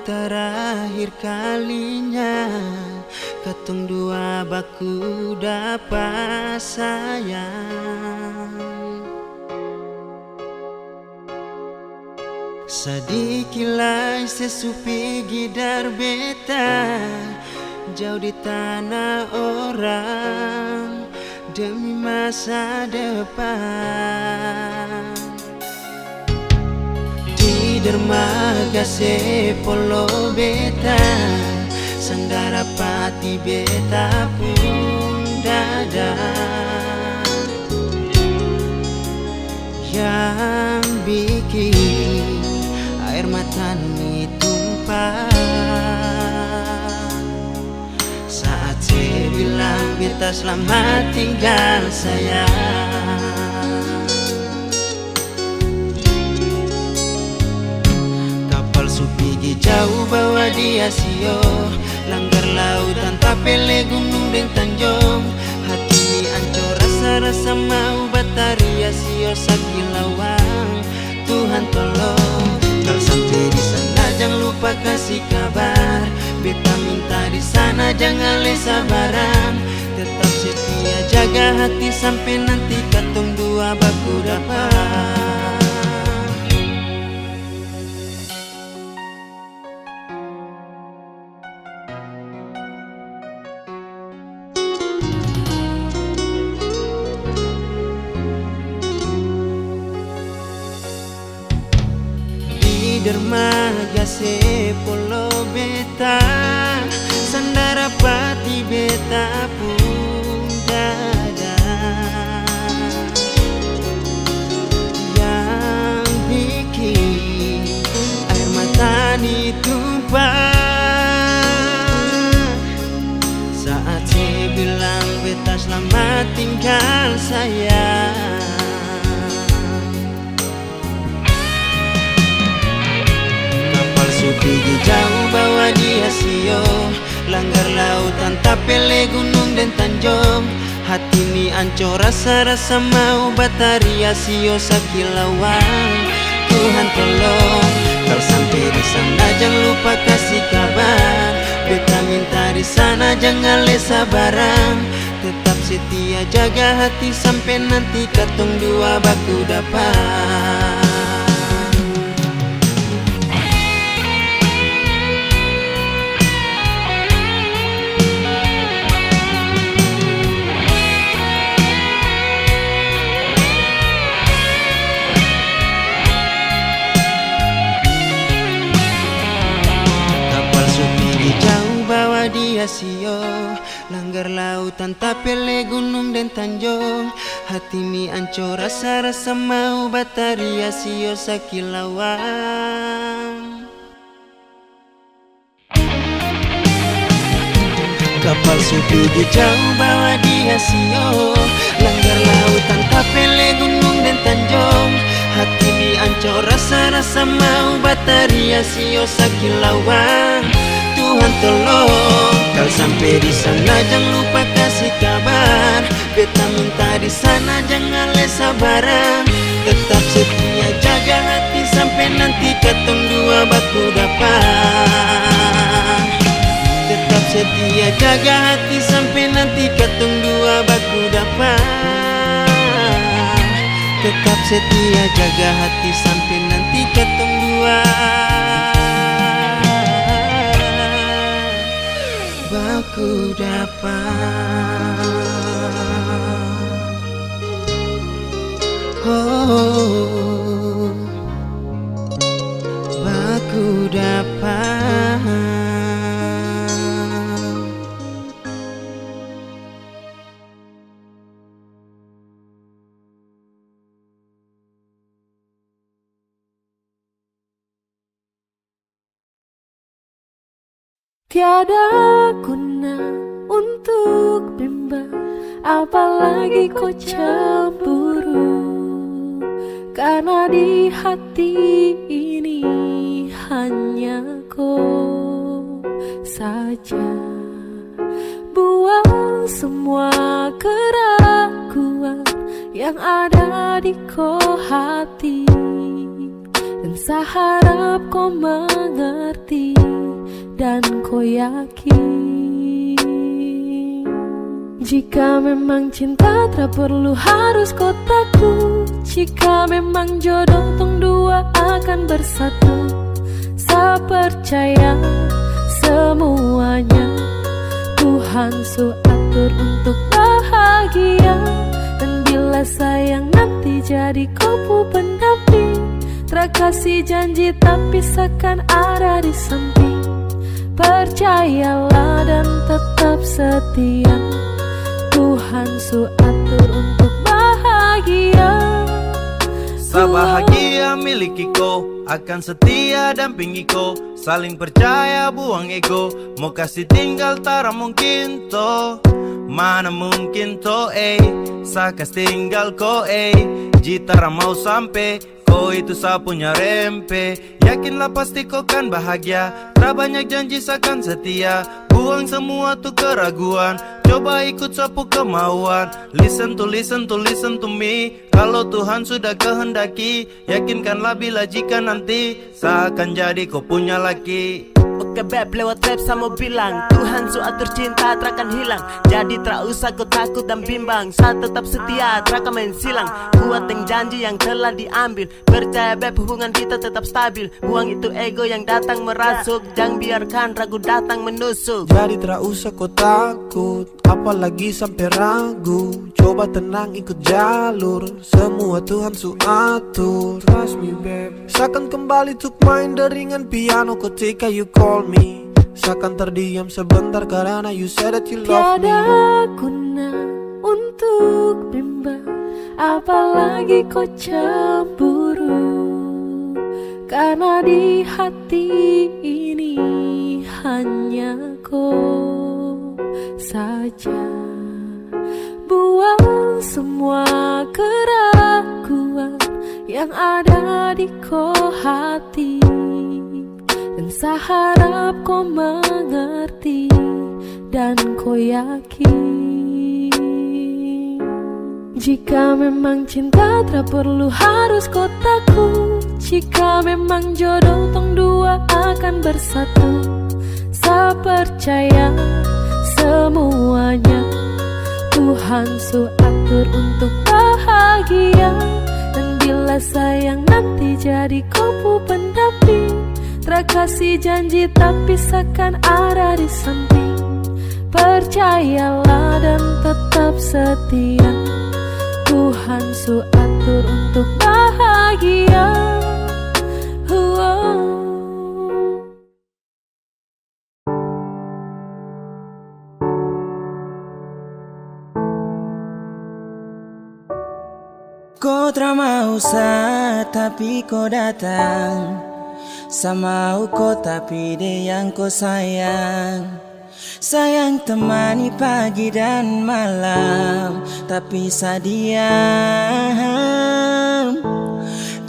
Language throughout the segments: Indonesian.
terakhir kalinya katong dua baku dapat sayang. Sedikilai sesupi gidar beta jauh di tanah orang demi masa depan. Di dermaga sepolo beta sandara pati beta pun dada yang bikin air mata ni tumpah saat saya bilang beta selamat tinggal sayang. Kapal supigi jauh bawa dia sio langgar lautan tapele gunung dan tanjung. Hati ni ancur rasa-rasa mau bataria sio sakilawang. Tuhan tolong kalau sampai di sana jangan lupa kasih kabar. Beta minta di sana jangan lesa barang. Tetap setia jaga hati sampai nanti katong dua baku dapat. Dermaga sepolo beta sandara pati beta pun dada yang bikin air mata ni tumpah saat saya bilang beta selamat tinggal sayang. Supigi jauh bawa dia sio langgar lautan tapele gunung dan tanjung. Hati ni ancur rasa-rasa mau bataria sio sakilawang. Tuhan tolong kalau sampai di sana jangan lupa kasih kabar. Beta minta di sana jangan lesa barang. Tetap setia jaga hati sampai nanti katong dua baku dapat. Dia sio langgar lautan tapele gunung dan tanjung. Hati ni ancur rasa-rasa mau bataria sio sakilawang. Kapal supigi jauh bawa dia sio langgar lautan tapele gunung dan tanjung. Hati ni ancur rasa-rasa mau bataria sio sakilawang. Tuhan tolong kalau sampai di sana jangan lupa kasih kabar. Beta minta di sana jangan lesa barang. Tetap setia jaga hati sampai nanti katong dua baku dapat. Tetap setia jaga hati sampai nanti katong dua baku dapat. Tetap setia jaga hati sampai nanti katong dua baku dapat. Oh, baku dapat. Tiada guna untuk bimbang, apalagi kau cemburu. Karena di hati ini hanya kau saja. Buang semua keraguan yang ada di kau hati, dan Dan saya harap kau mengerti dan kau yakin, jika memang cinta tak perlu harus kau takut. Jika memang jodoh tong dua akan bersatu, saya percaya semuanya Tuhan su atur untuk bahagia. Dan bila sayang nanti jadi kau pendamping, terkasih janji tapi seakan ada di samping. Percayalah dan tetap setia, Tuhan su atur untuk bahagia. Sabahagia miliki ko, akan setia dampingi ko, saling percaya buang ego, mau kasih tinggal tara mungkin to, mana mungkin to sakas tinggal ko jitara mau sampai, ko itu sa punya rempe. Yakinlah pasti kau kan bahagia, tak banyak janji sakan setia, buang semua tuh keraguan, coba ikut sapu kemauan. Listen to me, kalau Tuhan sudah kehendaki, yakinkanlah bila jika nanti seakan jadi kau punya laki. Oke beb, lewat rap saya mau bilang, Tuhan su atur cinta terakan hilang. Jadi tak usah kau takut dan bimbang, saya tetap setia terakan main silang. Buat yang janji yang telah diambil, percaya beb hubungan kita tetap stabil. Buang itu ego yang datang merasuk, jangan biarkan ragu datang menusuk. Jadi tak usah kau takut, apalagi sampai ragu. Coba tenang ikut jalur, semua Tuhan su atur. Trust me babe, seakan kembali tuk main deringan piano ketika you call me. Seakan terdiam sebentar karena you said that you love me. Tiada guna untuk bimbang, apalagi kau cemburu, karena di hati ini hanya kau saja. Buang semua keraguan yang ada di kau hati, dan saya harap kau mengerti dan kau yakin, jika memang cinta tak perlu harus kau takut. Jika memang jodoh tong dua akan bersatu, saya percaya semuanya Tuhan su atur untuk bahagia. Dan bila sayang nanti jadi kau pendamping, terkasih janji tapi seakan ada di samping. Percayalah dan tetap setia, Tuhan su atur untuk bahagia. Kau tak mau tapi kau datang, sama kau tapi dia yang kau sayang. Sayang temani pagi dan malam, tapi sadiam.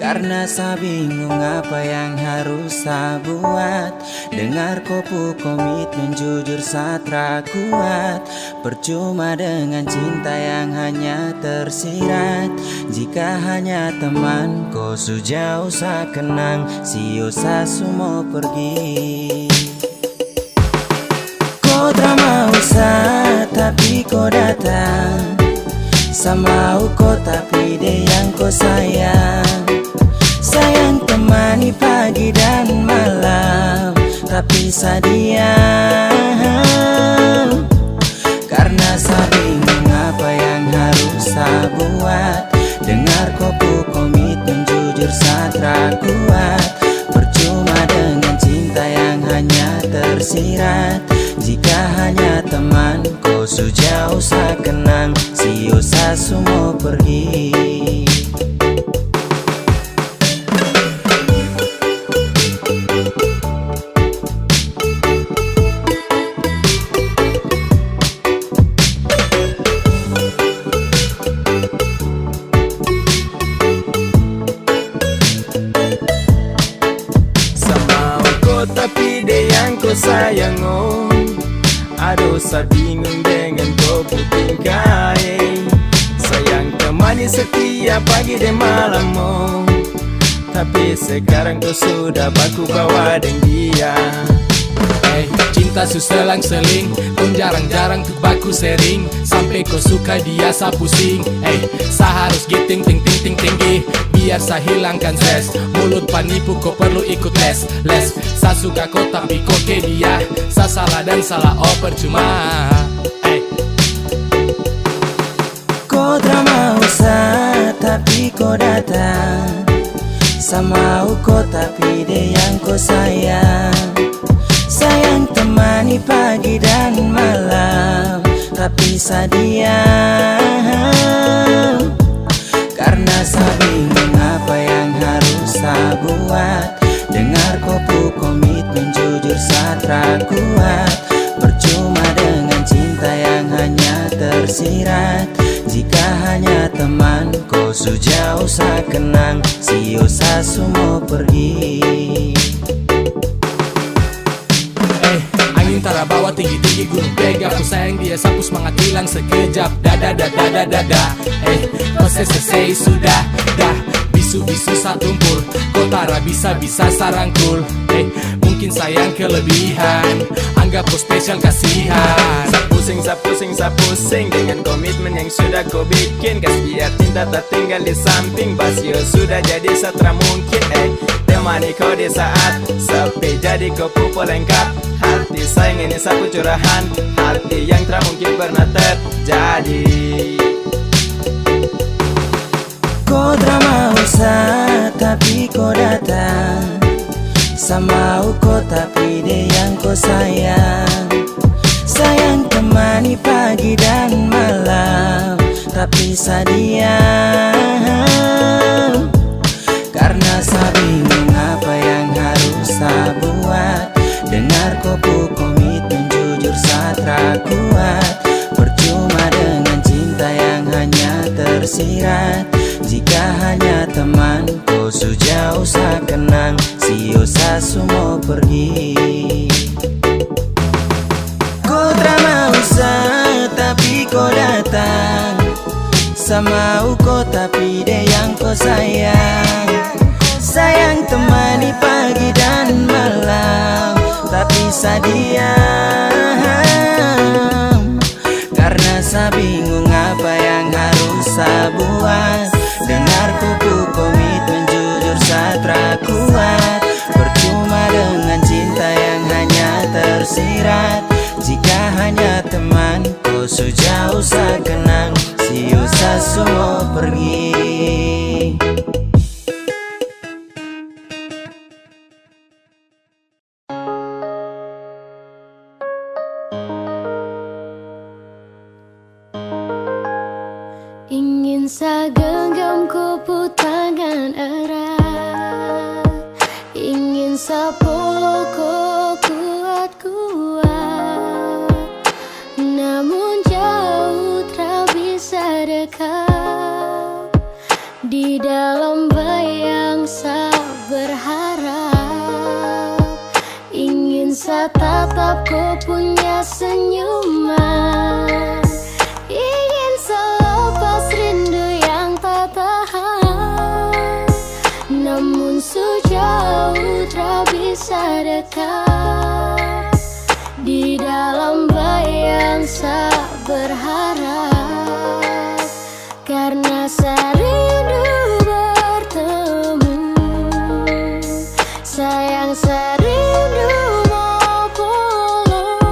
Karena saya bingung apa yang harus saya buat. Dengar kopu komitmen jujur saya kuat. Percuma dengan cinta yang hanya tersirat, jika hanya teman kau sejauh saya kenang, sio saya semua pergi. Kau tak mau tapi kau datang, sama kau tapi dia yang kau sayang. Sayang temani pagi dan malam, tapi sadiam. Karena saya bingung apa yang harus saya buat. Dengar kopu komitmen jujur saya kuat. Percuma dengan cinta yang hanya tersirat, jika hanya teman kau sejauh saya kenang, sio saya semua pergi. Tapi dia yang kau sayang, oh. Aduh saya bingung dengan kau tingkai. Sayang temani setia pagi dan malam, oh. tapi sekarang kau sudah baku bawa dengan dia. Cinta selang-seling, kau jarang-jarang tuh baku sering. Sampai kau suka dia sa pusing. Sa harus giting tinggi biar sa hilangkan stres. Mulut penipu kau perlu ikut les. Sa suka kau tapi kau ke dia. Sa salah dan salah percuma. Kau tak mau sa tapi kau datang. Sama kau tapi dia yang kau sayang. Sayang temani pagi dan malam, tapi sa diam. Karena sa bingung apa yang harus sa buat. Dengar kopu komitmen jujur sa tak kuat. Percuma dengan cinta yang hanya tersirat. Jika hanya teman kau sejauh sa kenang. Sio sa semua pergi. Angin tara bawa tinggi-tinggi gunung pega. Aku sayang dia sapu semangat hilang sekejap. Dada kau selesai sudah dah. Bisu-bisu sa tumpul. Kau tara bisa-bisa sarangkul. Mungkin sayang kelebihan. Anggap kau spesial kasihan. Sa pusing dengan komitmen yang sudah kau bikin. Kas biar cinta tak tinggal di samping. Basio sudah jadi setra mungkin. Temani kau di saat sepi, jadi kau pupul lengkap. Hati sayang ini sapu curahan. Hati yang tak mungkin pernah terjadi. Kau tak mau sa tapi kau datang. Sama kau tapi dia yang kau sayang. Sayang temani pagi dan malam, tapi sa diam. Karena sa bingung apa yang harus sa buat. Dengar kopu komitmen jujur sa tak kuat. Percuma dengan cinta yang hanya tersirat. Jika hanya teman kau sejauh sa kenang. Sio sa semua pergi. Kau tak mau sa tapi kau datang. Sama kau tapi dia yang kau sayang. Sayang temani pagi dan malam, tapi sa diam. Karena sa bingung apa yang harus sa buat. Dengar kupu komitmen jujur sa tak kuat. Percuma dengan cinta yang hanya tersirat. Jika hanya teman kau sejauh sa kenang. Sio sa semua pergi. Ingin sa genggam kupu tangan erat. Ingin sa peluk kuat-kuat. Namun jauh tak bisa dekat. Di dalam bayang sa berharap. Ingin sa tatap kau punya senyuman. Ingin sa lepas rindu yang tak tahan. Namun sejauh tak bisa dekat. Di dalam bayang sa berharap. Karena sa rindu bertemu. Sayang sa rindu mau peluk.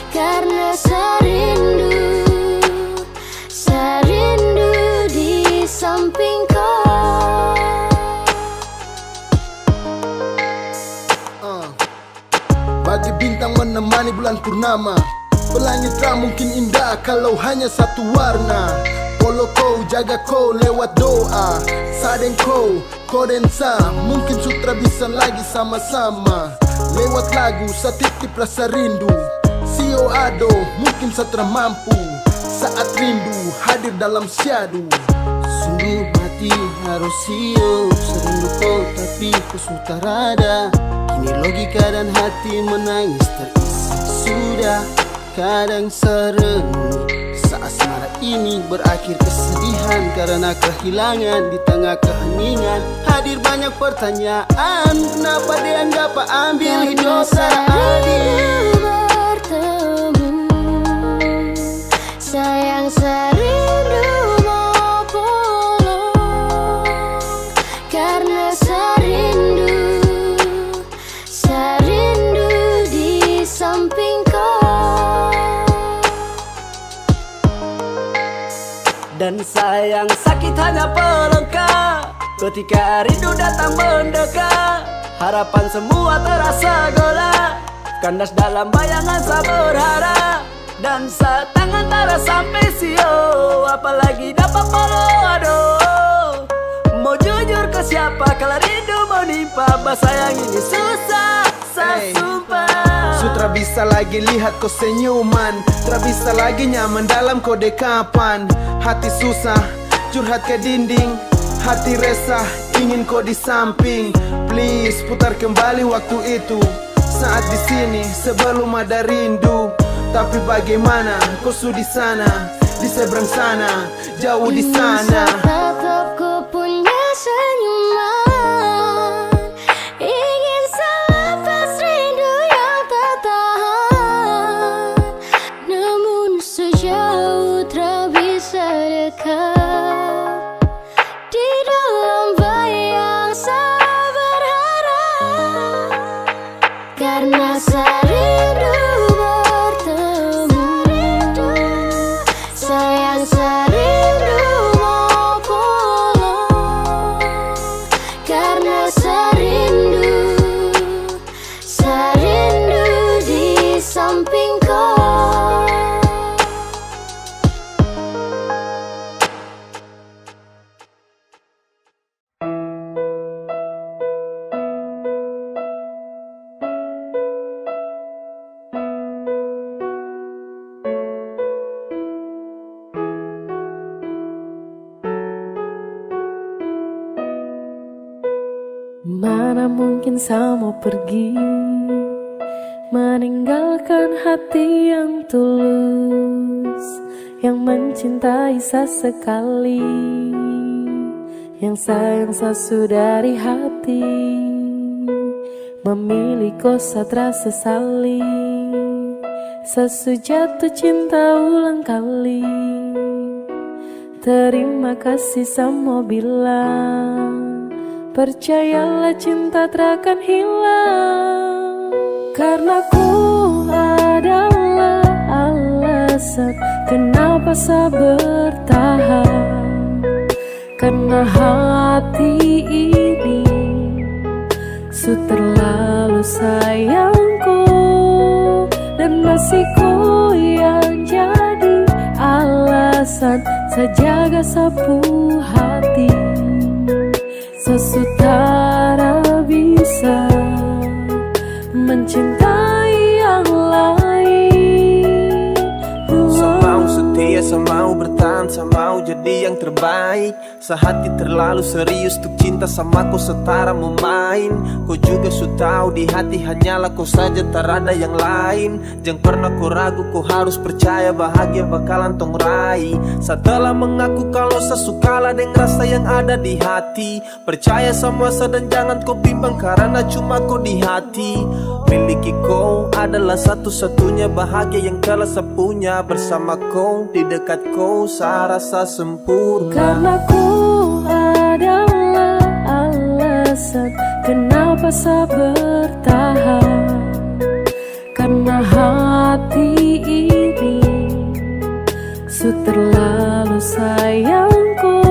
Karena sa rindu di samping kau. Bagi bintang menemani bulan purnama. Pelangit tak mungkin indah kalau hanya satu warna. Polo kau, jaga kau lewat doa. Sadeng kau dan sa. Mungkin sutra bisa lagi sama-sama. Lewat lagu, sa titip rasa rindu. Sio ado, mungkin satra mampu. Saat rindu hadir dalam syadu. Sungguh mati harus sio. Serindu kau tapi ku sudah rada. Kini logika dan hati menangis terisi. Sudah kadang serenung. Saat asmara ini berakhir kesedihan. Karena kehilangan di tengah keheningan. hadir banyak pertanyaan. Kenapa dia nggak ambil hidup Karena adil? bertemu, sayang serindu mau pulang. Karena serindu di samping kau. Dan sayang sakit hanya pelengkap ketika rindu datang mendekat. Harapan semua terasa gelap, kandas dalam bayangan saya berharap. Dan saat tangan tara sampai sio, apalagi dapat follow, aduh. Mau jujur ke siapa kalau rindu menimpa, bah sayang ini susah, saya sumpah. Sutra bisa lagi lihat kau senyuman, tak bisa lagi nyaman dalam kau dekapan. Hati susah, curhat ke dinding, hati resah, ingin kau di samping. Please putar kembali waktu itu, saat di sini sebelum ada rindu. Tapi bagaimana kau di sana, di seberang sana, jauh di sana. Tetap ku punya senyuman, ingin selepas rindu yang tak tahan. Namun sejauh tak bisa dekat, di dalam bayang saya berharap. Karena serindu bertemu, sayang serindu mau pulang. Karena serindu di samping kau. Mana mungkin saya mau pergi, meninggalkan hati yang tulus, yang mencintai sesekali, yang sayang saya dari hati. Memilih kau satra sesali, sesu jatuh cinta ulang kali. Terima kasih sama bilang, percayalah cinta takkan hilang. Karena ku adalah alasan kenapa saya bertahan. Karena hati ini su terlalu sayangku, dan masih ku yang jadi alasan saya jaga sapu hati. Sesutara bisa mencintai yang lain. Saya mau setia, saya mau bertahan, saya mau jadi yang terbaik. Sehati terlalu serius untuk cinta sama kau setara memain. Kau juga tahu di hati hanyalah kau saja, tak ada yang lain. Jangan pernah kau ragu, kau harus percaya bahagia bakalan tong raih. Setelah mengaku kalau sesukalah dengan rasa yang ada di hati. Percaya sama saya dan jangan kau bimbang karena cuma kau di hati. Miliki kau adalah satu-satunya bahagia yang telah saya punya. Bersama kau, di dekat kau, saya rasa sempurna. Karena ku adalah alasan kenapa saya bertahan. Karena hati ini su terlalu sayangku,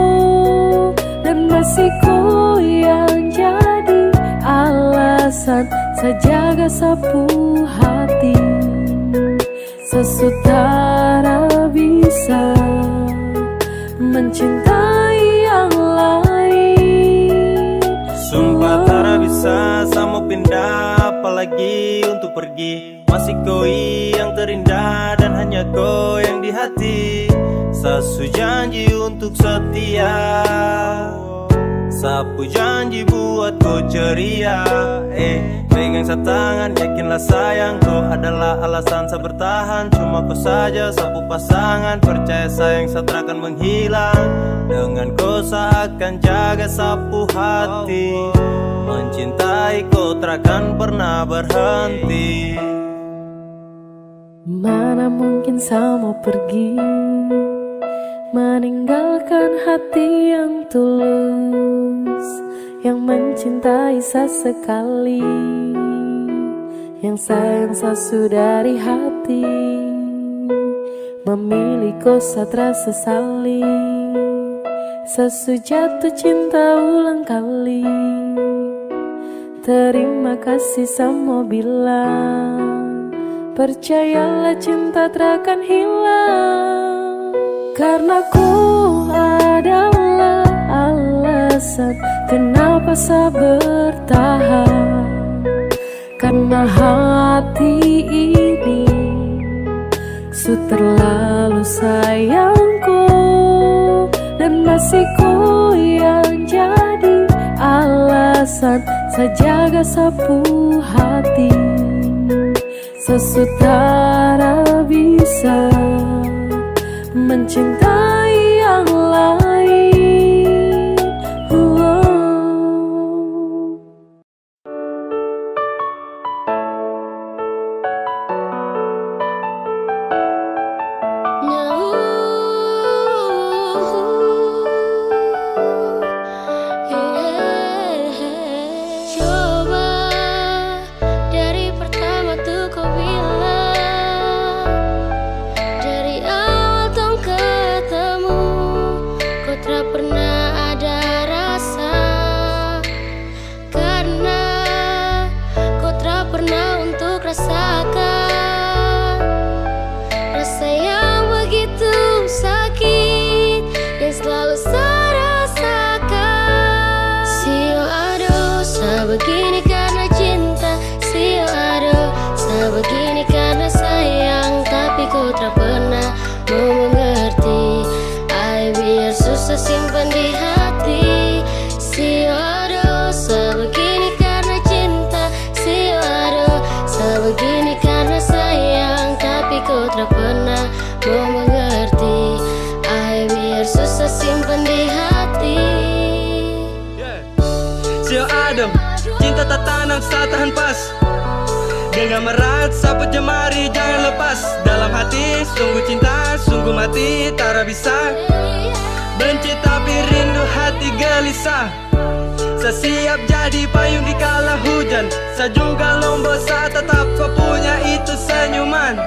dan masih ku yang jadi alasan saya jaga sapu hati. Sesutara bisa mencintai yang lain. Sumpah tak bisa sama pindah, apalagi untuk pergi. Masih kau yang terindah dan hanya kau yang di hati. Saya janji untuk setia, Sapu janji buat kau ceria, pegang setangan, yakinlah sayangku adalah alasan saya bertahan. Cuma kau saja sapu pasangan, percaya sayang saya akan menghilang. Dengan kau saya akan jaga sapu hati, mencintai kau takkan pernah berhenti. Mana mungkin saya mau pergi, meninggalkan hati yang tulus, yang mencintai sesekali, yang sayang sesudah dari hati. Memilih kau saat rasa sesali, sejatuh cinta ulang kali. Terima kasih sama bilang, percayalah cinta takkan hilang. Karena ku adalah alasan kenapa saya bertahan. Karena hati ini terlalu sayangku, dan masih ku yang jadi alasan saya jaga sapu hati. Sesutara bisa mencintai yang lain. Coba dari pertama tuh kau bilang, dari awal tong ketemu, kau tak pernah ada rasa. Karena kau tak pernah untuk rasakan rasa yang begitu sakit yang selalu saya rasakan. Sio aduh, saya begini karena cinta. Sio aduh, saya begini karena sayang. Tapi kau tak pernah mau mengerti. Ay, biar susah simpan di hati. Sio aduh, saya begini karena cinta. Sio aduh, saya begini karena sayang. Tapi kau tak pernah mau mengerti. Ay, biar susah simpan di hati. Sio adem, cinta tak tanam saya tahan pas. Dengan merat sapu jemari jangan lepas. Dalam hati sungguh cinta, sungguh mati tak bisa. Benci tapi rindu hati gelisah. Saya siap jadi payung di kala hujan. Saya juga lombok, saya tetap kau punya itu senyuman.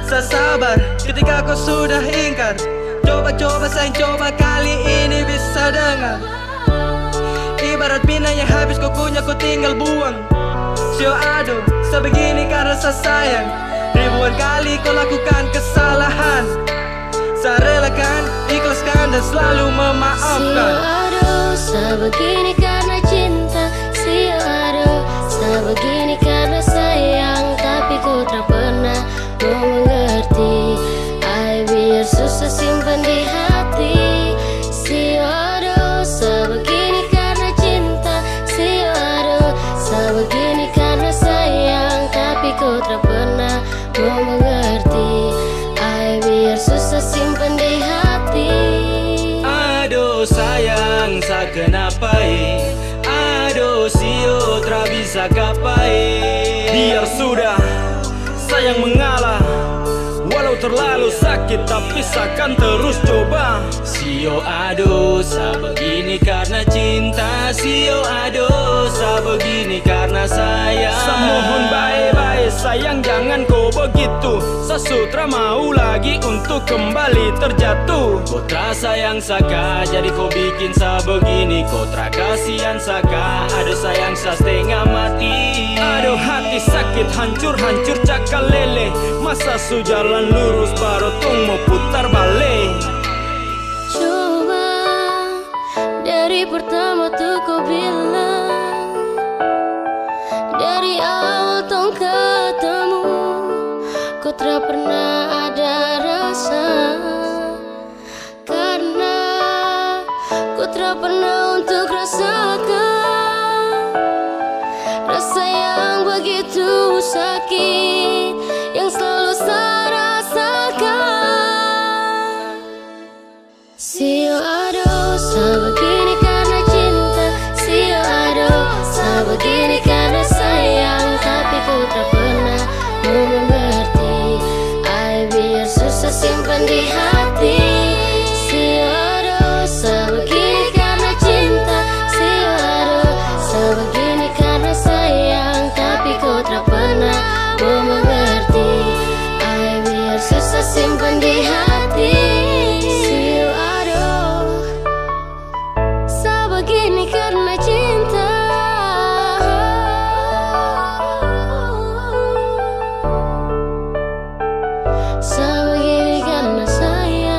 Saya sabar ketika kau sudah ingkar. Coba-coba sayang, coba kali ini bisa dengar. Ibarat pinang yang habis kau kunyah kau tinggal buang. Sio aduh, saya begini karena saya sayang. Ribuan kali kau lakukan kesalahan. Saya relakan, ikhlaskan dan selalu memaafkan. Sio aduh, saya begini karena cinta. Sio aduh, saya begini karena sayang. Tapi kau tak pernah mau mengerti. Ay, biar susah simpan di hati. Sio aduh, saya begini karena cinta. Sio aduh, saya begini karena sayang. Tapi kau tak pernah mau mengerti. Ay, biar susah simpan di hati. Aduh sayang, saya kenapa Aduh sio tak bisa kapai. Biar sudah, sayang mengalah. Walau terlalu sakit tapi saya akan terus coba. Sio aduh, saya begini karena cinta. Sio aduh, saya begini karena sayang. Saya mohon baik-baik sayang, jangan kau begitu. Saya sutra mau lagi untuk kembali terjatuh. Kau tak sayang saka, jadi kau bikin saya begini. Kau tak kasihan saka, aduh sayang saya setengah mati. Aduh hati sakit, hancur-hancur cakal lele. Masa su jalan lurus baru tong mau putar balik. Coba dari pertama tuh kau bilang, dari awal tong ketemu, kau tak pernah ada rasa. Karena kau tak pernah untuk rasa sakit yang selalu saya rasakan. Sio aduh, sebegini karena cinta. Sio aduh, sebegini karena sayang. Tapi ku tak pernah mau mengerti. Ay, biar susah simpan di hati. Sio aduh, sebegini karena cinta. Sio aduh, sebegini karena sayang. Tapi ku tak pernah mau mengerti. Ay, biar susah simpan di hati. Sio aduh, sebegini karena cinta. Sebegini karena sayang.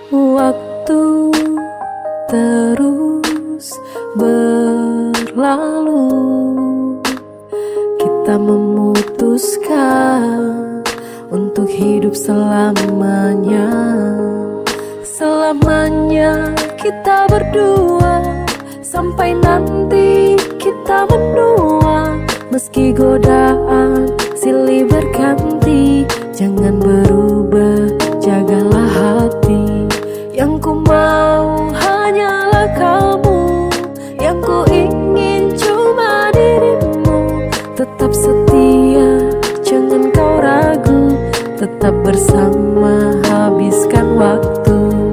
Waktu terus berlalu, kita memutuskan untuk hidup selamanya. Selamanya kita berdua, sampai nanti kita menua. Meski godaan silih berganti, jangan berubah, jagalah hati. Yang ku mau hanyalah kamu, yang ku ingin cuma dirimu. Tetap setia, jangan kau ragu, tetap bersama, habiskan waktu.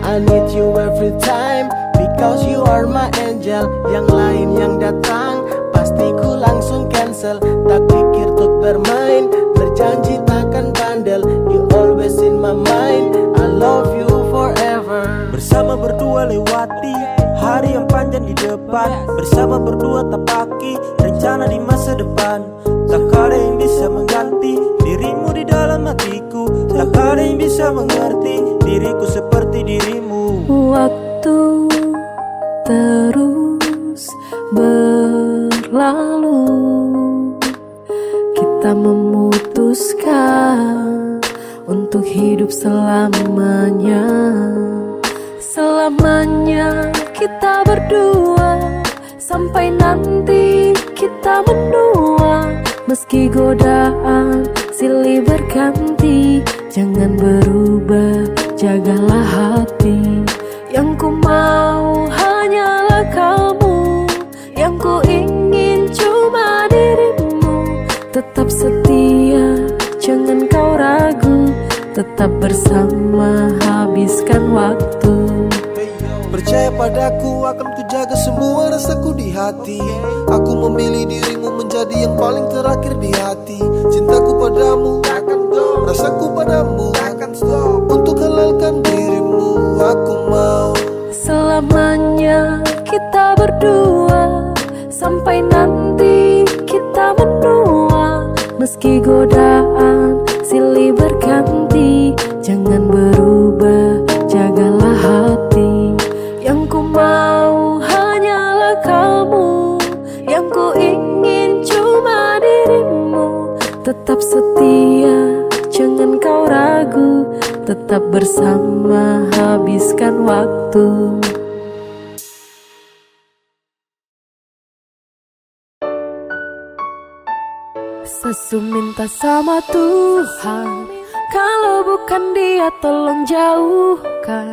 I need you every time, because you are my angel. Yang lain yang datang, pasti ku langsung cancel. Tak pikir untuk bermain, berjanji takkan bandel. You always in my mind, I love you forever. Bersama berdua lewati hari yang panjang di depan. Bersama berdua tapaki rencana di masa depan. Tak ada yang bisa mengganti dirimu di dalam hatiku. Tak ada yang bisa mengerti diriku seperti dirimu. Waktu terus berlalu, kita memutuskan untuk hidup selamanya. Selamanya kita berdua, sampai nanti kita menua. Meski godaan silih berganti, jangan berubah, jagalah hati. Yang ku mau hanyalah kamu, yang ku ingin cuma dirimu. Tetap setia, jangan kau ragu, tetap bersama, habiskan waktu. Percaya padaku, akan ku jaga semua rasaku di hati. Aku memilih dirimu menjadi yang paling terakhir di hati. Cintaku padamu takkan stop, rasaku padamu takkan stop. Untuk halalkan dirimu, aku mau Selamanya kita berdua, sampai nanti kita menua. Meski godaan silih berganti, jangan berubah, jagalah hati. Yang ku mau hanyalah kamu, yang ku ingin cuma dirimu. Tetap setia, jangan kau ragu, tetap bersama, habiskan waktu. Sesu minta sama Tuhan, kalau bukan Dia tolong jauhkan.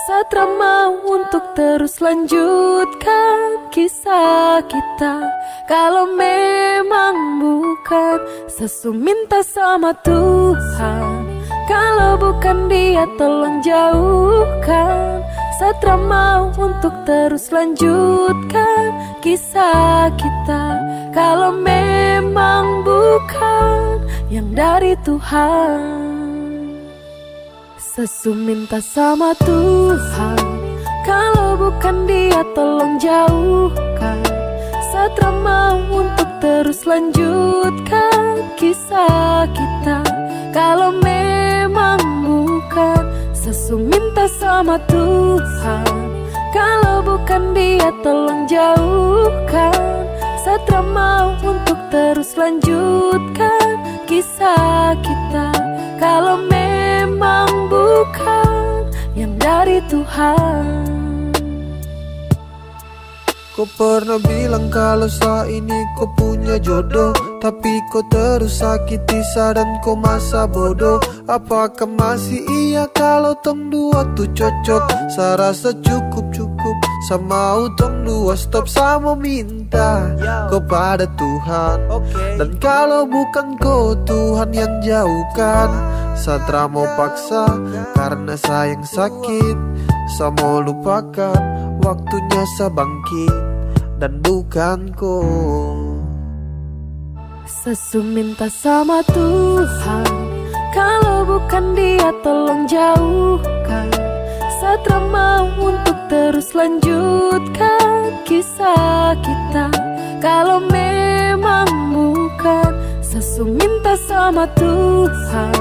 Satra mau untuk terus lanjutkan kisah kita. Kalau memang bukan, Sesu minta sama Tuhan, kalau bukan Dia tolong jauhkan. Satra mau untuk terus lanjutkan kisah kita. Kalau memang bukan yang dari Tuhan. Sesu minta sama Tuhan, kalau bukan Dia tolong jauhkan. Satra mau untuk terus lanjutkan kisah kita. Kalau memang bukan, Sesu minta sama Tuhan, Kalau bukan dia tolong jauhkan. Satra mau untuk terus lanjutkan kisah kita. Kalau memang bukan yang dari Tuhan. Kau pernah bilang kalau saat ini kau punya jodoh, tapi kau terus sakiti dan kau masa bodoh. Apakah masih iya kalau tong dua tuh cocok? Saya rasa cukup sama utong dua stop sama minta kepada Tuhan. Dan kalau bukan kau Tuhan yang jauhkan, Satra mau paksa karena sayang sakit. Saya mau lupakan, waktunya saya bangkit dan bukan kau. Sesu minta sama Tuhan, kalau bukan dia tolong jauhkan. Satra mau untuk terus lanjutkan kisah kita. Kalau memang bukan, sesu minta sama Tuhan,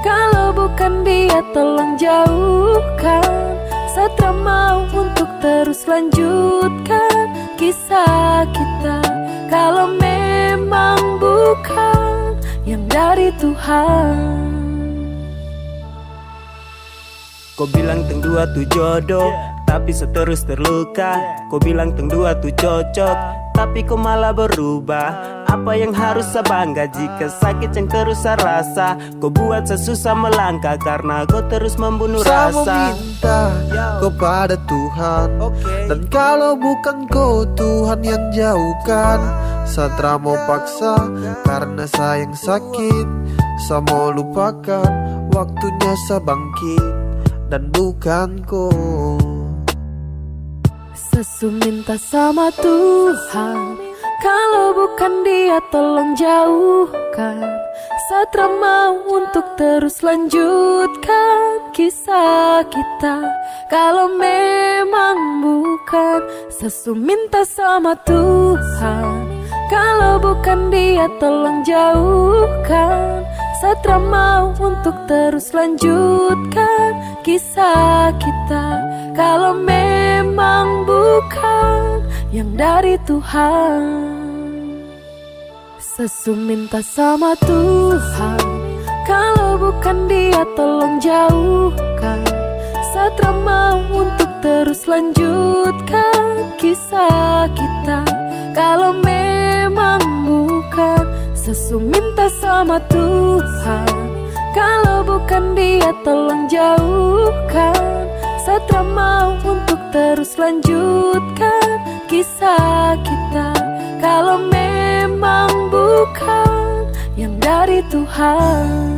kalau bukan dia tolong jauhkan. Satra mau untuk terus lanjutkan kisah kita. Kalau memang bukan yang dari Tuhan. Kau bilang teng dua tuh jodoh, tapi seterus terluka. Kau bilang teng dua tuh cocok, tapi kau malah berubah. Apa yang harus saya bangga jika sakit yang terus saya rasa? Kau buat saya susah melangkah karena kau terus membunuh Saya mau rasa. minta kepada Tuhan, dan kalau bukan kau Tuhan yang jauhkan. Satra mau paksa karena sayang sakit. Saya mau lupakan, waktunya saya bangkit dan bukan kau. Sesu minta sama Tuhan, kalau bukan dia tolong jauhkan. Satra mau untuk terus lanjutkan kisah kita. Kalau memang bukan, sesu minta sama Tuhan, kalau bukan dia tolong jauhkan. Satra mau untuk terus lanjutkan kisah kita. Kalau memang bukan yang dari Tuhan. Sesu minta sama Tuhan, kalau bukan dia tolong jauhkan. Satra mau untuk terus lanjutkan kisah kita. Kalau memang bukan, sesu minta sama Tuhan, kalau bukan dia tolong jauhkan. Satra mau untuk terus lanjutkan kisah kita. Kalau memang bukan yang dari Tuhan.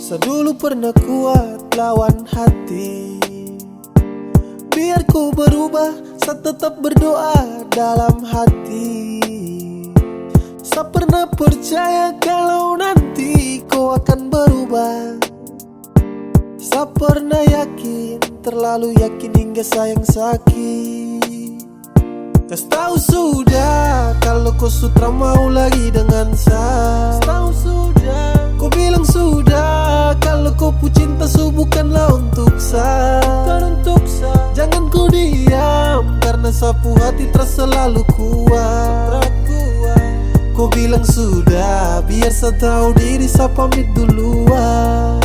Saya dulu pernah kuat lawan hati, biar ku berubah, saya tetap berdoa dalam hati. Saya pernah percaya kalau nanti kau akan berubah. Saya pernah yakin, terlalu yakin hingga sayang sakit. Kau tahu sudah kalau kau sutra mau lagi dengan saya. Tahu sudah, kau bilang sudah kalau kau pu cinta bukanlah untuk saya. Jangan kau diam karena sapu hati terasa selalu kuat. Kau bilang sudah, biar saya tahu diri, saya pamit duluan.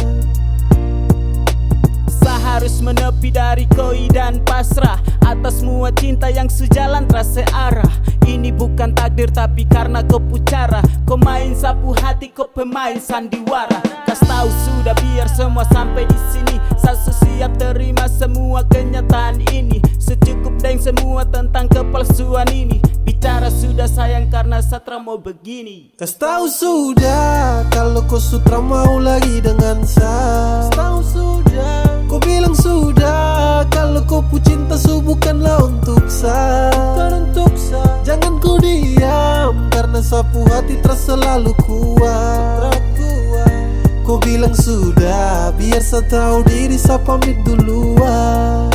Harus menepi dari koi dan pasrah atas semua cinta yang sejalan terasa arah. Ini bukan takdir tapi karena kau pucara. Kau main sapu hati, kau pemain sandiwara. Kas tahu sudah biar semua sampai di sini. Saya siap terima semua kenyataan ini. Secukup dengan semua tentang kepalsuan ini. Bicara sudah sayang karena Satra mau begini. Kas tahu sudah kalau kau sutra mau lagi dengan saya. Tahu sudah, kau bilang sudah kalau kau pu cinta bukanlah untuk saya. Jangan kau diam karena sapu hati terasa selalu kuat. Kau Kau bilang sudah, biar saya tahu diri, saya pamit duluan.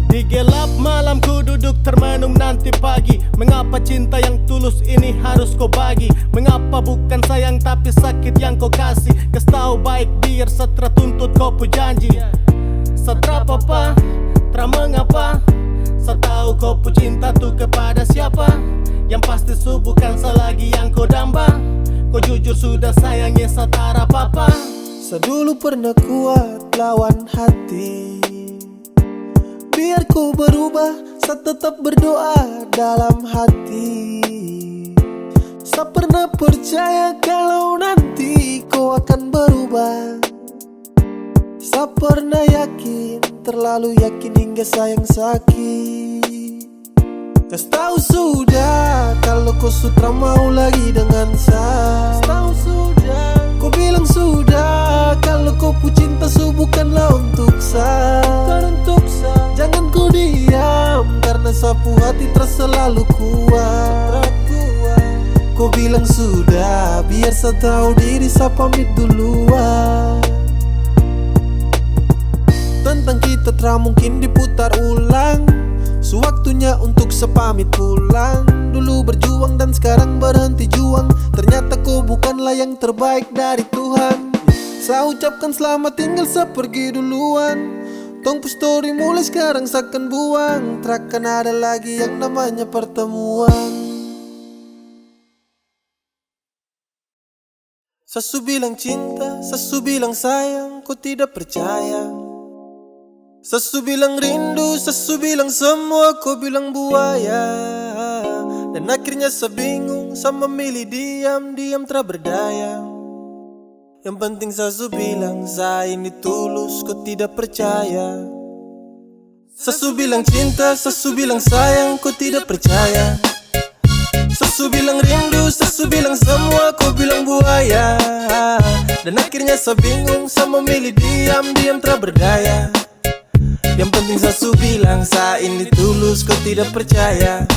Di gelap malam ku duduk termenung nanti pagi. Mengapa cinta yang tulus ini harus kau bagi? Mengapa bukan sayang tapi sakit yang kau kasih? Kas tahu baik biar setra tuntut kau pu janji. Setra apa, tra mengapa? Saya tahu kau pu cinta tuh kepada siapa? Yang pasti su bukan selagi yang kau damba. Kau jujur sudah sayangnya setara papa. Saya dulu pernah kuat lawan hati, biar ku berubah, saya tetap berdoa dalam hati. Saya pernah percaya kalau nanti kau akan berubah. Saya pernah yakin, terlalu yakin hingga sayang sakit. Kas tahu sudah kalau kau sudah mau lagi dengan saya. Tahu sudah, kau bilang sudah kalau kau pu cinta su bukanlah untuk saya. Jangan ku diam karena sapu hati terasa selalu kuat. Kau bilang sudah, biar saya tahu diri, saya pamit duluan. Tentang kita tak mungkin diputar ulang. Sewaktunya untuk sepamit pulang. Dulu berjuang dan sekarang berhenti juang. Ternyata kau bukanlah yang terbaik dari Tuhan. Saya ucapkan selamat tinggal, saya pergi duluan. Tong story mulai sekarang saya akan buang. Takkan ada lagi yang namanya pertemuan. Sasu bilang cinta, sasu bilang sayang, kau tidak percaya. Sasu bilang rindu, sasu bilang semua, kau bilang buaya. Dan akhirnya saya bingung, saya memilih diam tak berdaya. Yang penting sasu bilang saya ini tulus, kau tidak percaya. Sasu bilang cinta, sasu bilang sayang, kau tidak percaya. Sasu bilang rindu, sasu bilang semua, kau bilang buaya. Dan akhirnya saya bingung, saya memilih diam tak berdaya. Yang penting sasu bilang saya ini tulus, kau tidak percaya.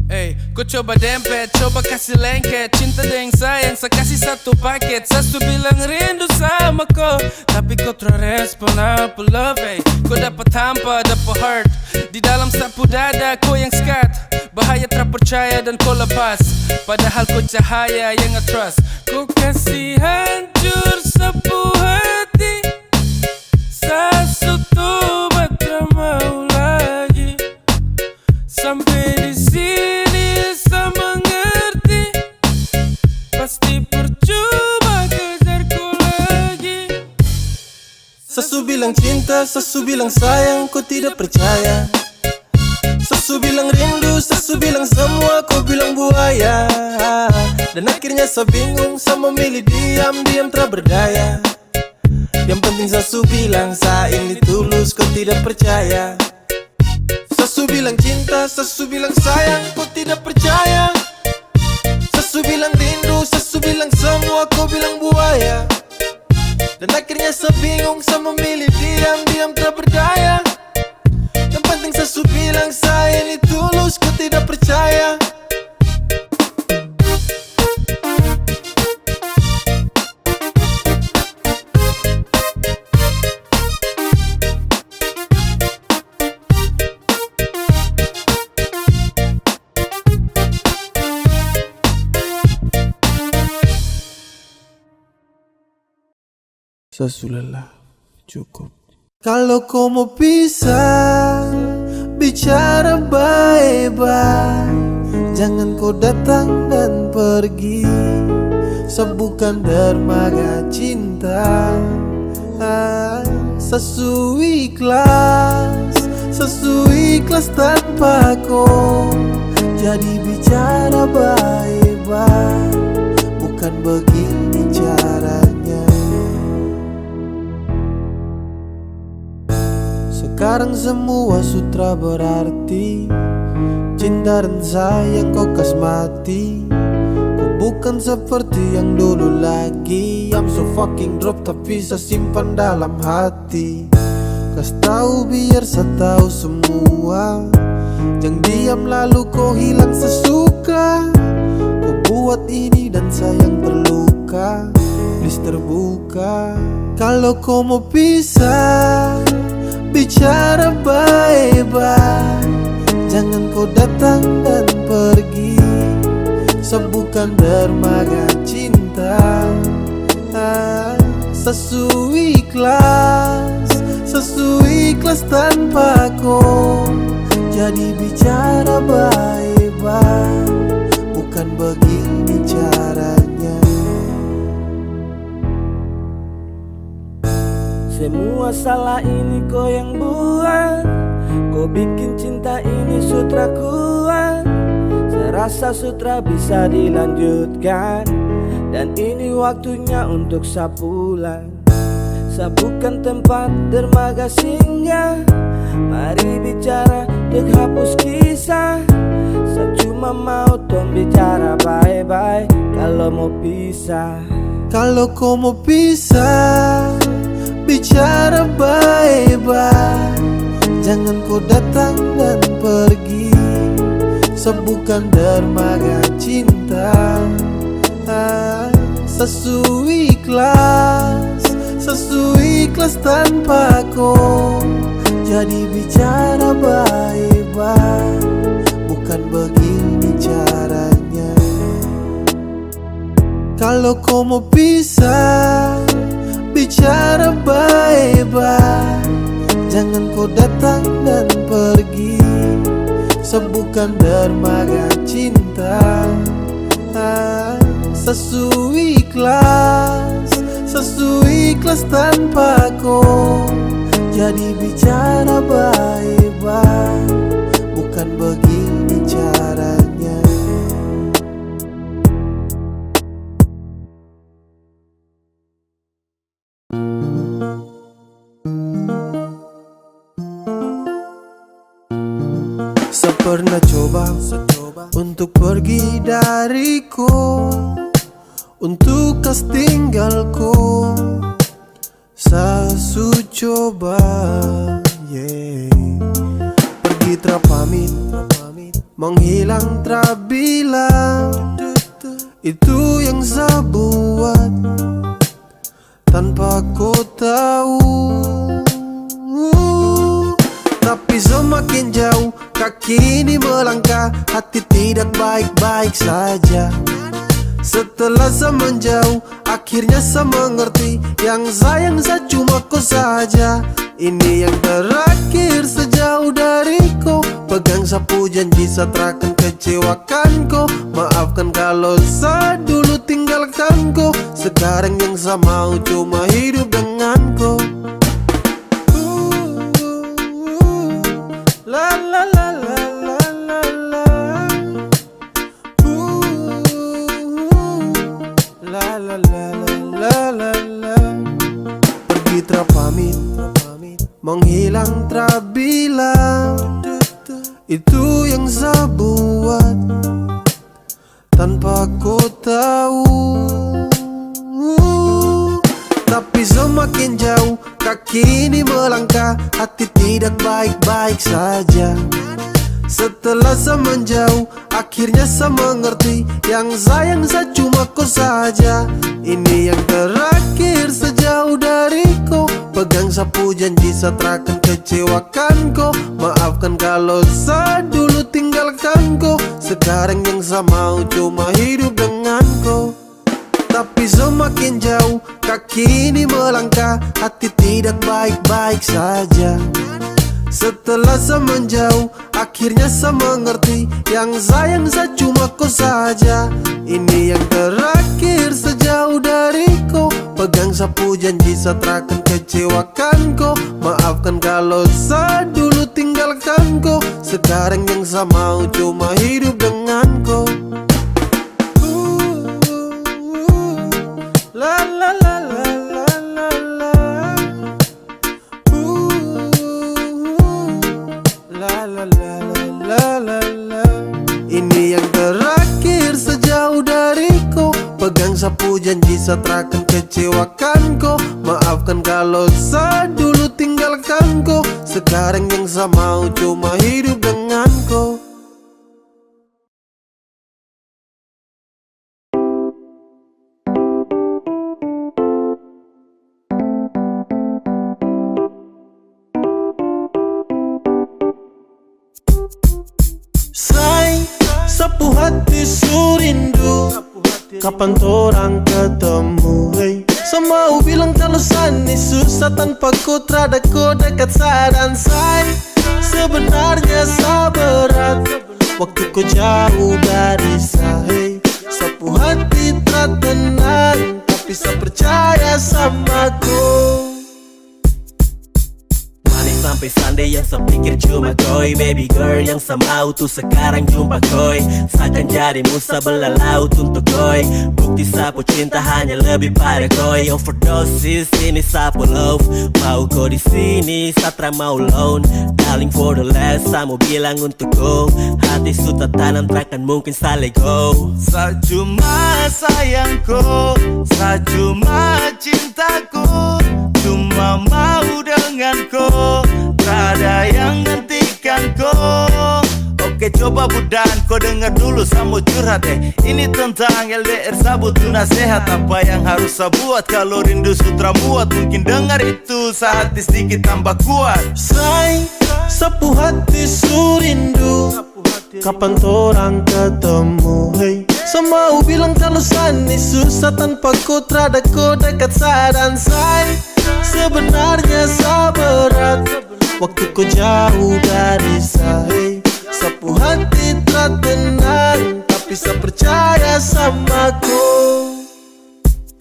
Hey, kau coba dempet, coba kasih lengket. Cinta dan sayang, saya kasih satu paket. Sasu bilang rindu sama kau, tapi kau terrespon apa love. Hey, kau dapat hampa, dapat heart. Di dalam sapu dada, kau yang skat. Bahaya terpercaya dan kau lepas. Padahal kau cahaya yang nge-trust. Kau kasih hancur sapu hati. Sasu tuh tak mau lagi. Sampai di sini saya mengerti. Pasti percuma kejarku lagi. Sasu bilang cinta, sasu bilang sayang, kau tidak percaya. Sasu bilang rindu, sasu bilang semua, kau bilang buaya. Dan akhirnya saya bingung, saya memilih diam tak berdaya. Yang penting sasu bilang saya ini tulus, kau tidak percaya. Sasu bilang cinta, sasu bilang sayang, kau tidak percaya. Sasu bilang rindu, sasu bilang semua, kau bilang buaya. Dan akhirnya saya bingung, saya memilih diam tak berdaya. Yang penting sasu bilang saya ini tulus, kau tidak percaya. Sasulah cukup. Kalau kau mau pisah, bicara baik-baik. Jangan kau datang dan pergi. Sebukan dermaga cinta. Sasu ikhlas tanpa kau. Jadi bicara baik-baik. Bukan begini caranya. Sekarang semua sutra berarti. Cinta dan sayang kau kasmati. Kau bukan seperti yang dulu lagi. I'm so fucking drop tapi saya simpan dalam hati. Kas tahu biar saya tahu semua. Jangan diam lalu kau hilang sesuka. Kau buat ini dan sayang terluka. tulis terbuka. Kalau kau mau pisah, bicara baik-baik. Jangan kau datang dan pergi, sebutkan dermaga cinta. Sesuai ikhlas tanpa kau. Jadi bicara baik-baik, bukan begini caranya. Semua salah ini kau yang buat. Kau bikin cinta ini sutra kuat. Saya rasa sutra bisa dilanjutkan, dan ini waktunya untuk sapulan. Saya bukan tempat dermaga singgah. Mari bicara untuk hapus kisah. Saya cuma mau tong bicara baik-baik. Kalau mau pisah, kalau kau mau pisah, bicara baik-baik. Jangan kau datang dan pergi, sebutkan dermaga cinta. Sesuai ikhlas tanpa kau. Jadi bicara baik-baik, bukan begini caranya. Kalau kau mau pisah, bicara baik-baik. Jangan kau datang dan pergi, sebutkan dermaga cinta. Sesuai ikhlas tanpa kau. Jadi bicara baik-baik, bukan begini caranya. Saya pernah coba untuk pergi dariku, untuk kas tinggalku. Saya coba, pergi terpamit, menghilang terbilang. Itu yang saya buat tanpa kau tahu. Tapi semakin jauh kaki ini melangkah, hati tidak baik-baik saja. Setelah saya menjauh, akhirnya saya mengerti, yang sayang saya cuma kau saja. Ini yang terakhir sejauh dariku. Pegang sapu janji saya takkan kecewakan kau. Maafkan kalau saya dulu tinggalkan kau. Sekarang yang saya mau cuma hidup dengan kau. La la la la la la la. La la la la la la. Pergi terpamit, menghilang terbilang. Itu yang saya buat tanpa kau tahu. Tapi semakin jauh kaki ini melangkah, hati tidak baik-baik saja. Setelah saya menjauh, akhirnya saya mengerti, yang sayang saya cuma kau saja. Ini yang terakhir sejauh dariku. Pegang sapu janji saya takkan kecewakan kau. Maafkan kalau saya dulu tinggalkan kau. Sekarang yang saya mau cuma hidup dengan kau. Tapi semakin jauh kaki ini melangkah, hati tidak baik-baik saja. Setelah saya menjauh, akhirnya saya mengerti, yang sayang saya cuma kau saja. Ini yang terakhir sejauh dariku. Pegang sapu janji saya takkan kecewakan kau. Maafkan kalau saya dulu tinggalkan kau. Sekarang yang saya mau cuma hidup dengan kau. La la la la la la la. La la la la la la. Ini yang terakhir sejauh dariku. Pegang sapu janji saya takkan kecewakan kau. Maafkan kalau saya dulu tinggalkan kau. Sekarang yang saya mau cuma hidup dengan kau. Say, sapu hati surindu, kapan torang ketemu, hey. Semau bilang kalau sani susah tanpa ku terada ku dekat sadan. Say, sebenarnya saberat waktu ku jauh dari saya. Sapu hati tak tenang, tapi saya percaya sama ku. Manis sampai Sunday yang sepikir cuma koi. Baby girl yang semau tuh sekarang jumpa koi. Seakan jadi musa belalaut untuk koi. Bukti sapu cinta hanya lebih pada koi. Overdosis ini sapu love. Mau kau di sini satra mau loan. Darling for the last saya mau bilang untuk kau. Hati sudah tanam takkan mungkin saling go. Sa cuma sayangku, sa cuma cintaku, cuma mau denganku, tak ada yang hentikanku. Oke coba budan, kau dengar dulu saya mau curhat Ini tentang LDR sabut tuh nasihat. Apa yang harus saya buat kalau rindu sutra muat. Mungkin dengar itu sehati sedikit tambah kuat. Say, sapu hati surindu, kapan torang ketemu, hey. Semau bilang kalau sani susah tanpa ku terada ku dekat sadan. Say, sebenarnya saberat waktu ku jauh dari saya. Sapu hati tak tenang, tapi saya percaya sama ku.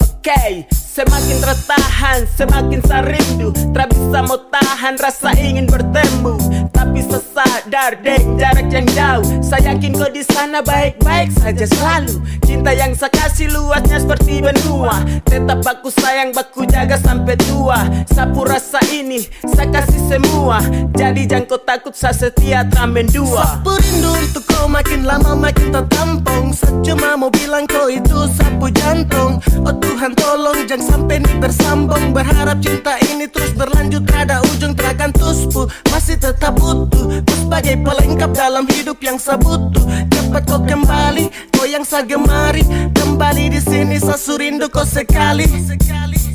Oke, semakin tertahan, semakin saya rindu. Tak bisa mau tahan rasa ingin bertemu. Tapi saya sadar dek jarak yang jauh. Saya yakin kau di sana baik-baik saja selalu. Cinta yang saya kasih luasnya seperti benua. Tetap baku sayang, baku jaga sampai tua. Sapu rasa ini saya kasih semua. Jadi jangan kau takut, saya setia ramen dua. Sapu rindu untuk kau makin lama makin tertampung. Saya cuma mau bilang kau itu sapu jantung. Oh Tuhan tolong jangan sampai ini bersambung. Berharap cinta ini terus berlanjut, ada ujung terakan tuspu. Masih tetap butuh kau sebagai pelengkap dalam hidup yang saya butuh. Cepat kau kembali, kau yang saya gemari. Kembali di sini saya surindu kau sekali.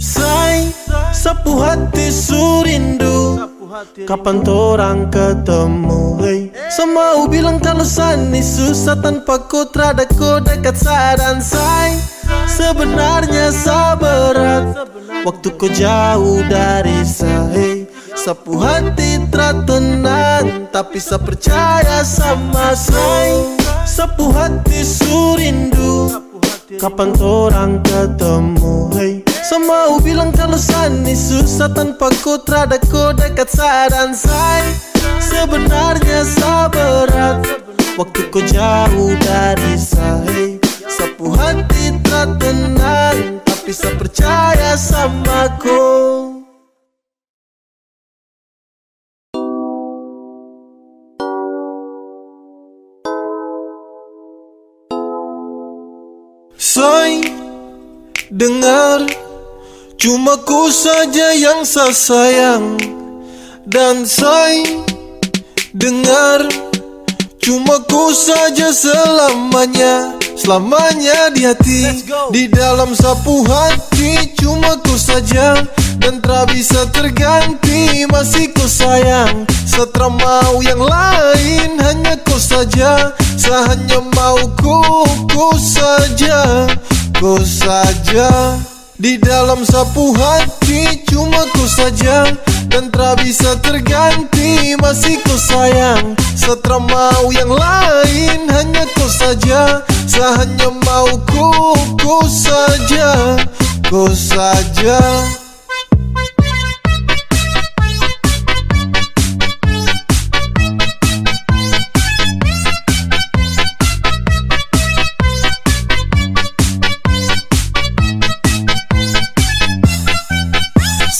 Say, sapu hati surindu, kapan torang ketemu, hey. Semau bilang kalau sani susah tanpa ku terada ku dekat sadan. Say, sebenarnya saberat waktu ku jauh dari saya. Sapu hati tak tenang, tapi saya percaya sama Say, sapu hati surindu, kapan torang ketemu, hey. Semau bilang kalau sani susah tanpa ku terada ku dekat sadan. Say, sebenarnya saberat waktu ku jauh dari saya. Sapu hati tak tenang, tapi saya percaya sama ku. Say, dengar, cuma ku saja yang saya sayang. Dan say, dengar, cuma ku saja selamanya. Selamanya di hati, di dalam sapu hati. Cuma ku saja dan tak bisa terganti. Masih ku sayang, setelah mau yang lain. Hanya ku saja, saya hanya mau ku saja. Ku saja di dalam sapu hati. Cuma ku saja dan tak bisa terganti. Masih ku sayang, setelah mau yang lain. Hanya ku saja, saya hanya mau ku saja. Ku saja.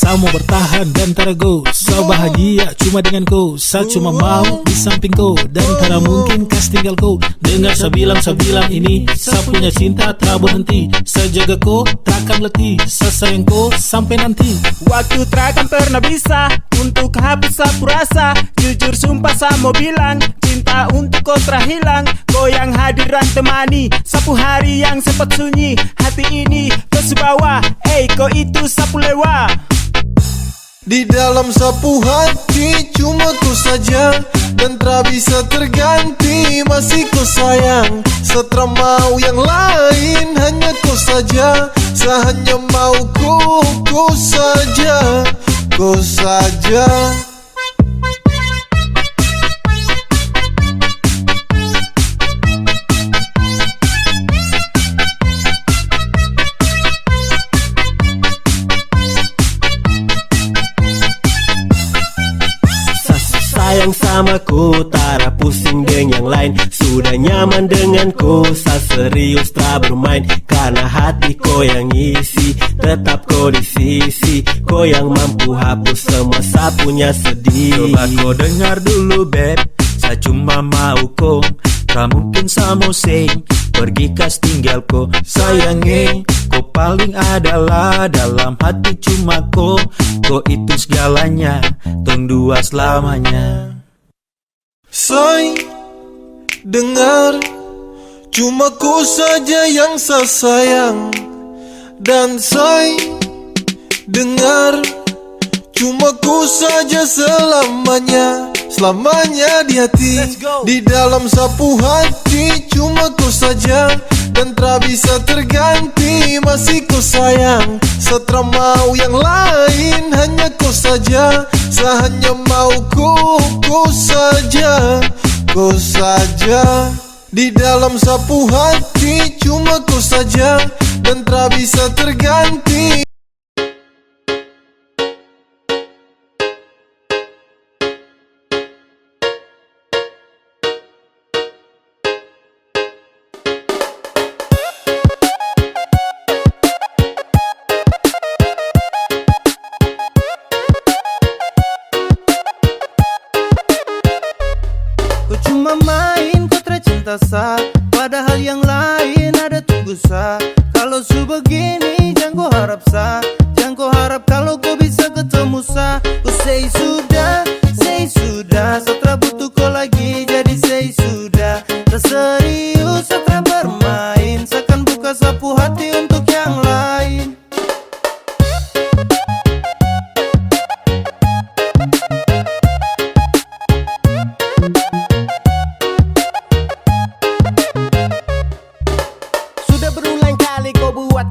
Saya mau bertahan dan tarago. Saya bahagia cuma dengan kau. Saya cuma mau di samping kau. Dan tak mungkin kas tinggal kau. Dengar saya bilang ini. Saya punya cinta tak berhenti. Saya jaga kau takkan letih. Saya sayang kau sampai nanti. Waktu takkan pernah bisa untuk habis sapu rasa. Jujur sumpah saya mau bilang, cinta untuk kau terhilang. Kau yang hadiran temani sapu hari yang sempat sunyi. Hati ini kau sebawa, kau itu sapu lewa. Di dalam sapu hati cuma ku saja, dan tak bisa terganti, masih ku sayang. Setelah mau yang lain hanya ku saja, sehanya mau ku saja, ku saja. Sayang sama ku, tak pusing dengan yang lain. Sudah nyaman denganku, sa serius tak bermain. Karena hati ko yang isi, tetap ko di sisi. Ko yang mampu hapus semua sa punya sedih. Coba ko dengar dulu beb, sa cuma mau ko. Tak mungkin sa mau say, pergi kas tinggal ko. Sayangi, ko paling adalah dalam hati cuma ko. Ko itu segalanya, tong dua selamanya. Say, dengar, cuma ku saja yang saya sayang. Dan say, dengar, cuma ku saja selamanya. Selamanya di hati, di dalam sapu hati cuma ku saja, dan tak bisa terganti, masih ku sayang. Setelah mau yang lain hanya ku saja, sehanya mau ku saja, ku saja. Di dalam sapu hati cuma ku saja, dan tak bisa terganti. Ku cuma main, kau tercinta sa, padahal yang lain ada tunggu sa. Kalau su begini jangan kau harap sa, jangan kau harap kalau kau bisa ketemu sa. Ku say sudah, setelah butuh kau lagi, jadi say sudah. Terserius setelah bermain, seakan buka sapu hati untuk yang lain.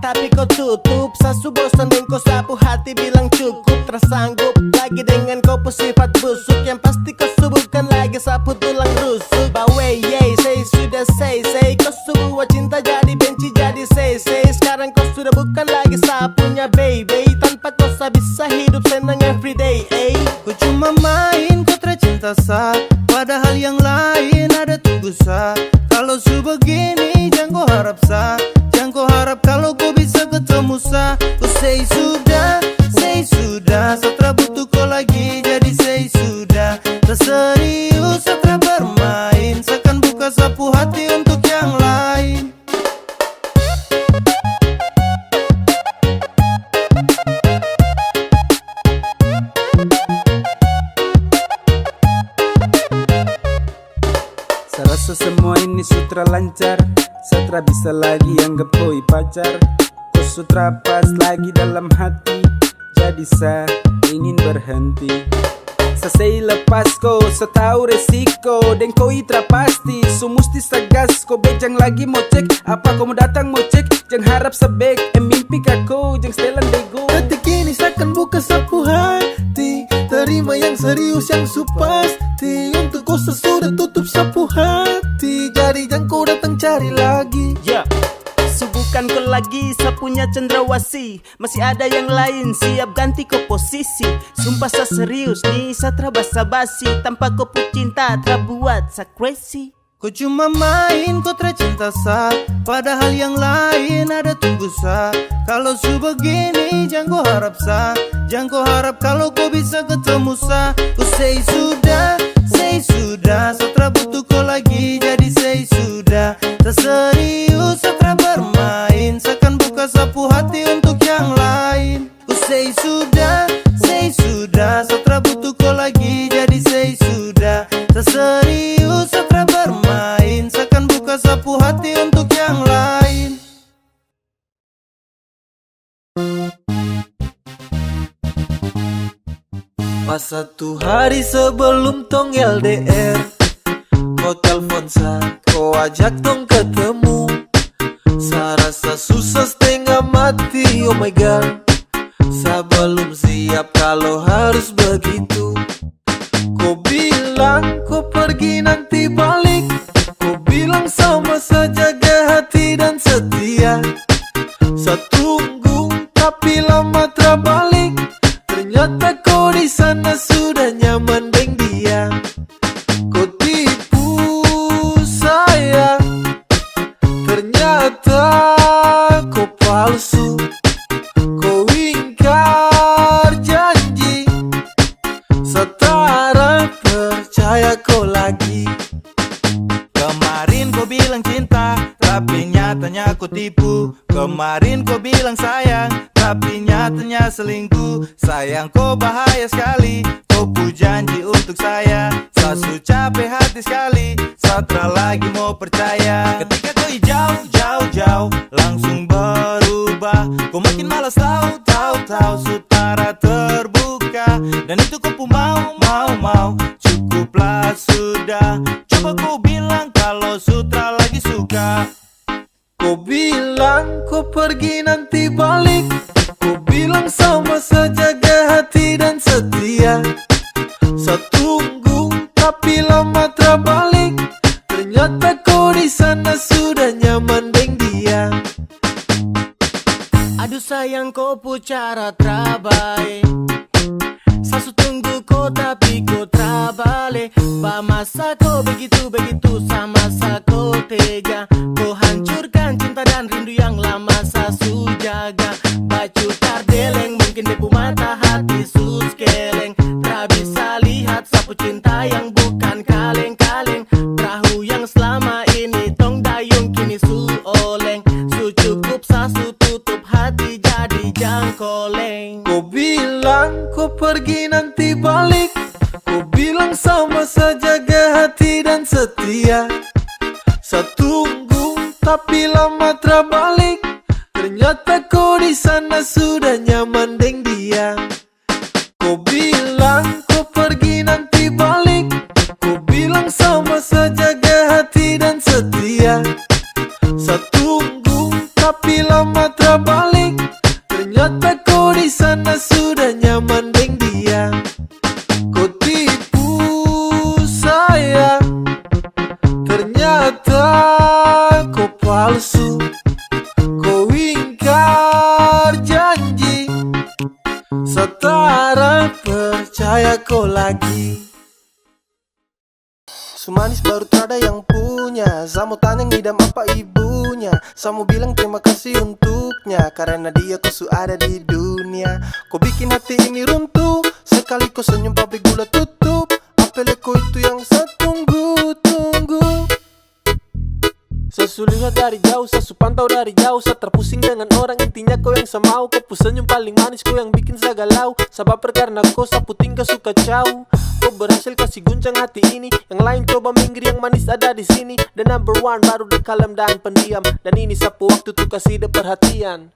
Tapi kau tutup, sasu bosan dan kau sapu hati bilang cukup. Tersanggup lagi dengan kau sifat busuk, yang pasti kau subuhkan lagi sapu tulang rusuk. Bawe yey, say sudah say kau sebuah cinta jadi benci jadi say. Sekarang kau sudah bukan lagi sapunya baby, tanpa kau bisa hidup senang everyday. Ku cuma main, kau tercinta sa, padahal yang lain ada tunggu sa. Kalau su begini jangan kau harap sa, jangan kau harap kalau kau bisa ketemu sa. Ku say sudah, setelah butuh kau lagi, jadi say sudah. Terserius setelah bermain, seakan buka sapu hati untuk yang lain. Saya rasa semua ini sutra lancar, setra bisa lagi anggap koi pacar. Kau sutra pas lagi dalam hati, jadi saya ingin berhenti. Selesai lepas kau, setahu resiko, dan kau itra pasti. So musti sagas, kau bejang lagi mau cek. Apa kau mau datang mau cek, jangan harap sebek. Mimpi kau, jangan setelan bego. Detik ini seakan buka sapu hati, terima yang serius yang supasti. Untuk kau sesudah tutup sapu hati, jadi jangan kau datang cari lagi. Bukan kau lagi sapunya cendrawasih, masih ada yang lain siap ganti kau posisi. Sumpah sa serius nih, sa tra basa-basi, tanpa kau cinta tra buat sa crazy. Ku cuma main, kau tercinta sa, padahal yang lain ada tunggu sa. Kalau su begini jangan kau harap sa, jangan kau harap kalau kau bisa ketemu sa. Ku say sudah, setelah butuh kau lagi, jadi say sudah. Terserius setelah bermain, seakan buka sapu hati untuk yang lain. Ku say sudah, setelah butuh kau lagi, jadi say sudah. Terserius setelah bermain, seakan buka sapu hati untuk yang lain. Pas satu hari sebelum tong LDR, kau telpon sa, kau ajak tong ketemu. Sa rasa susah setengah mati, oh my god. Sa belum siap kalau harus begitu. Kau bilang kau pergi nanti balik, kau bilang sama saja jaga hati dan setia. Sa tunggu tapi lama terbalik, ternyata kau di sana sudah nyaman deng dia. Kau tipu saya, ternyata kau palsu. Kau ingkar janji, setara percaya kau lagi. Kemarin kau bilang cinta, tapi nyatanya kau tipu. Kemarin kau bilang sayang, tapi nyatanya selingkuh. Sayang kau bahaya sekali, kau pu janji untuk saya. Saya su capek hati sekali, saya lagi mau percaya. Ketika kau jauh, langsung berubah. Kau makin malas tahu, sutara terbuka. Dan itu kau pu mau, cukuplah sudah. Coba kau bilang kalau sutra lagi suka. Kau bilang kau pergi nanti balik, kau bilang sama saja jaga hati dan setia. Sa tunggu tapi lama terbalik, ternyata kau di sana sudah nyaman deng dia. Aduh sayang kau pu cara terbaik, sa su tunggu kau tapi kau terbalik. Ba masa kau begitu sama sa kau tega. Kau hancurkan cinta dan rindu yang lama sa su jaga. Baju tardeleng mungkin depu mata hati su skeleng. Tak bisa lihat sapu cinta yang bukan kaleng-kaleng. Perahu yang selama ini tong dayung kini su oleng. Su cukup sa su tutup hati jadi jangkoleng. Kau bilang kau pergi nanti balik, kau bilang sama saja jaga hati dan setia. Sa tunggu tapi lama terbalik, ternyata kau di sana sudah nyaman deng dia. Kau bilang kau pergi nanti balik, kau bilang sama saja jaga hati dan setia. Sa tunggu tapi lama terbalik, ternyata kau di sana sudah nyaman deng dia. Kau tipu saya, ternyata kau palsu. Kau ingkar janji, setara percaya kau lagi. Sumanis baru ada yang punya, Samo tanya ngidam apa ibunya. Samo bilang terima kasih untuknya, karena dia kusu ada di dunia. Kau bikin hati ini runtuh, sekali kau senyum pabrik gula tutup. Apele kau itu yang saya tunggu. Sesu lihat dari jauh, sesu pantau dari jauh. Saya terpusing dengan orang, intinya kau yang saya mau. Kau senyum paling manis, kau yang bikin saya galau. Sebab karena kau sapu tingkah suka jauh. Kau berhasil kasih guncang hati ini, yang lain coba minggir, yang manis ada di sini. Dan number one baru the kalem dan pendiam. Dan ini sapu waktu tuh kasih de perhatian.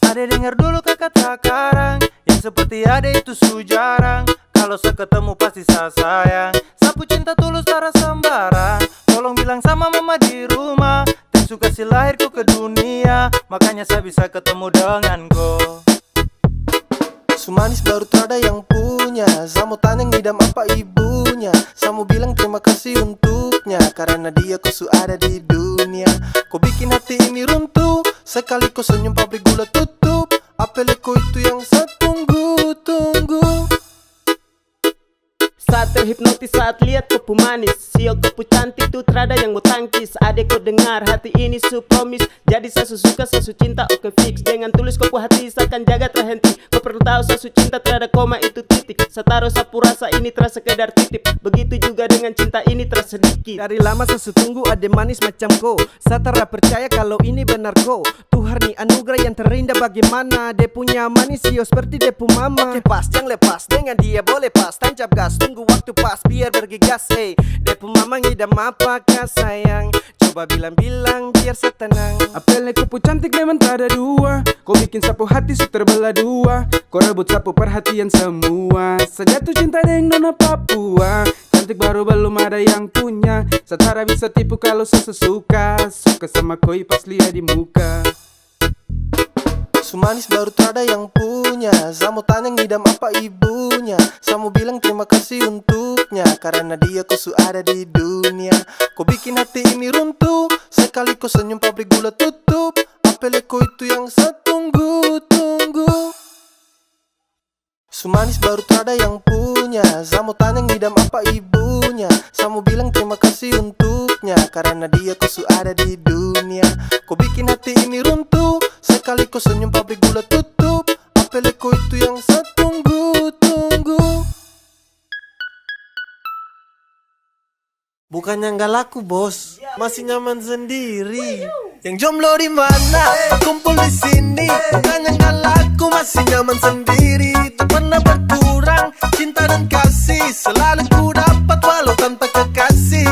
Ada dengar dulu kakak sekarang, yang seperti ada itu su jarang. Kalau saya ketemu pasti saya sayang. Sapu cinta tulus cara sembarang. Tolong bilang sama mama di rumah, Tensu kasih lahirku ke dunia, makanya saya bisa ketemu dengan kau. Sumanis baru ada yang punya, Samo tanya ngidam apa ibunya. Samo bilang terima kasih untuknya, karena dia kusu ada di dunia. Kau bikin hati ini runtuh, sekali kau senyum pabrik gula tutup. Apele kau itu yang saya tunggu. Saat terhipnotis saat lihat kau manis, sio kau cantik tuh terada yang mau tangkis. Adek kau dengar hati ini su promise, jadi saya suka saya cinta oke fix. Dengan tulis kau hati saya akan jaga terhenti. Kau perlu tahu saya cinta terada koma itu titik. Saya taruh sapu rasa ini terasa sekedar titip. Begitu juga dengan cinta ini terasa sedikit. Dari lama saya tunggu ade manis macam kau. Saya tak percaya kalau ini benar kau. Tuhan nih anugerah yang terindah, bagaimana dia punya manis sio seperti dia pu mama. Oke pas jangan lepas, dengan dia boleh pas. Tancap gas tunggu waktu pas biar bergegas. Dia pu mama ngidam apakah sayang. Coba Coba bilang-bilang biar setenang. Apelnya kupu cantik memang tak ada dua. Kau bikin sapu hati su terbelah dua. Kau rebut sapu perhatian semua. Sejatuh cinta dengan nona Papua. Cantik baru belum ada yang punya. Setara bisa tipu kalau sesuka. Suka sama koi pas lihat di muka. Sumanis baru ada yang punya. Samu tanya ngidam apa ibunya. Samu bilang terima kasih untuknya. Karena dia kusu ada di dunia. Kau bikin hati ini runtuh. Sekali kau senyum pabrik gula tutup. Apeleko itu yang saya tunggu-tunggu. Sumanis baru ada yang punya. Samu tanya ngidam apa ibunya. Samu bilang terima kasih untuknya. Karena dia kusu ada di dunia. Kau bikin hati ini runtuh. Sekali kau senyum pabrik gula tutup. Apeleko itu yang saya tunggu-tunggu. Bukannya nggak laku bos, masih nyaman sendiri. Yang jomblo di mana? Kumpul di sini. Bukannya nggak laku, masih nyaman sendiri. Tak pernah berkurang cinta dan kasih. Selalu ku dapat walau tanpa kekasih.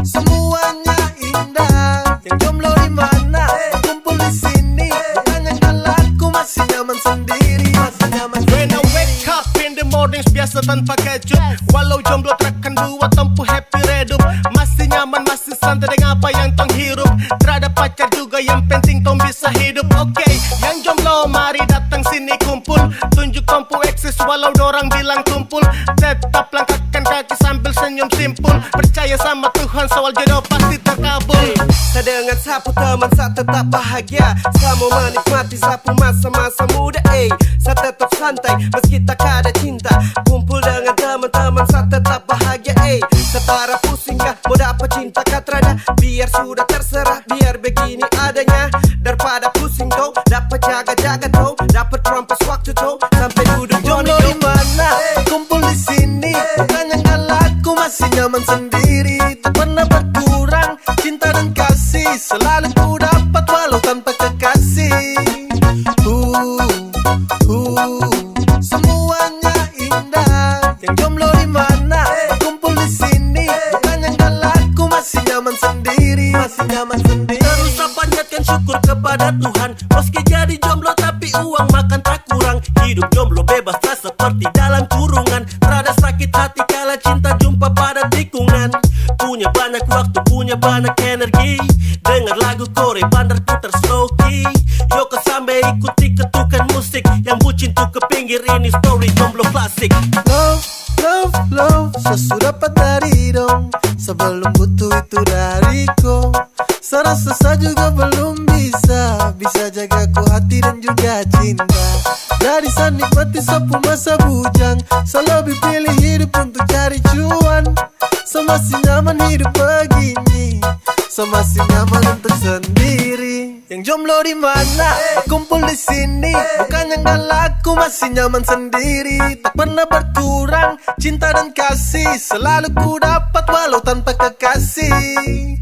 Semuanya indah. Yang jomblo di mana? Kumpul di sini. Bukannya nggak laku, masih nyaman sendiri. Masih nyaman sendiri. When I wake up in the mornings biasa tanpa kejut. Walau jomblo terkan buat tempuh happy redup. Masih nyaman, masih santai dengan apa yang tong hirup. Terada pacar juga yang penting tong bisa hidup. Oke, yang jomblo mari datang sini kumpul. Tunjuk tempuh eksis walau dorang bilang tumpul. Tetap langkahkan kaki sambil senyum simpul. Percaya sama Tuhan soal jodoh pasti terkabul. Saya dengan sapu teman saya tetap bahagia. Saya mau menikmati sapu masa-masa muda. Saya tetap santai meski tak ada cinta. Kumpul dengan teman-teman saya tetap bahagia. Setara pusing kah mau dapat cinta katrada. Biar sudah terserah, biar begini adanya. Daripada pusing tau, dapat jaga-jaga tau. Dapat rampas waktu tau, sampai duduk jomblo di mana? Kumpul di sini. Bukannya nggak laku, masih nyaman sendiri. Tak pernah berkurang cinta dan kasih. Selalu ku dapat walau tanpa kekasih. Semuanya indah. Yang jomblo di mana? Kumpul di sini. Bukannya nggak laku, masih nyaman sendiri. Masih nyaman sendiri. Terus panjatkan syukur kepada Tuhan. Meski jadi jomblo tapi uang makan tak kurang. Hidup jomblo bebas tak seperti dalam kurungan. Terada sakit hati kala cinta jumpa pada tikungan. Punya banyak waktu, punya banyak energi. Dengar lagu Korea bandar putar slow key. Yoko sampai ikuti ketukan musik. Yang bucin tuh ke pinggir, ini story jomblo klasik. Love, love, love, sesudah dapat dari dong. Sebelum butuh itu dariku. Serasa saya juga belum bisa. Bisa jaga ku hati dan juga cinta. Jadi saya nikmati sapu masa bujang. Saya lebih pilih hidup untuk cari cuan. Saya masih nyaman hidup begini. Saya masih nyaman untuk sendiri. Yang jomblo di mana? Kumpul di sini. Bukannya nggak laku, masih nyaman sendiri. Tak pernah berkurang cinta dan kasih. Selalu ku dapat walau tanpa kekasih.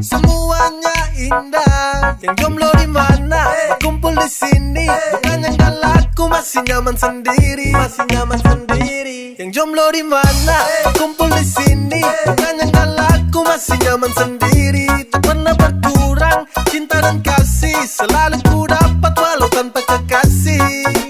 Semuanya indah. Yang jomblo di mana? Kumpul di sini. Bukannya nggak laku, masih nyaman sendiri. Masih nyaman sendiri. Yang jomblo di mana? Kumpul di sini. Bukannya nggak laku, masih nyaman sendiri. Tak pernah berkurang cinta dan kasih. Selalu ku dapat walau tanpa kekasih.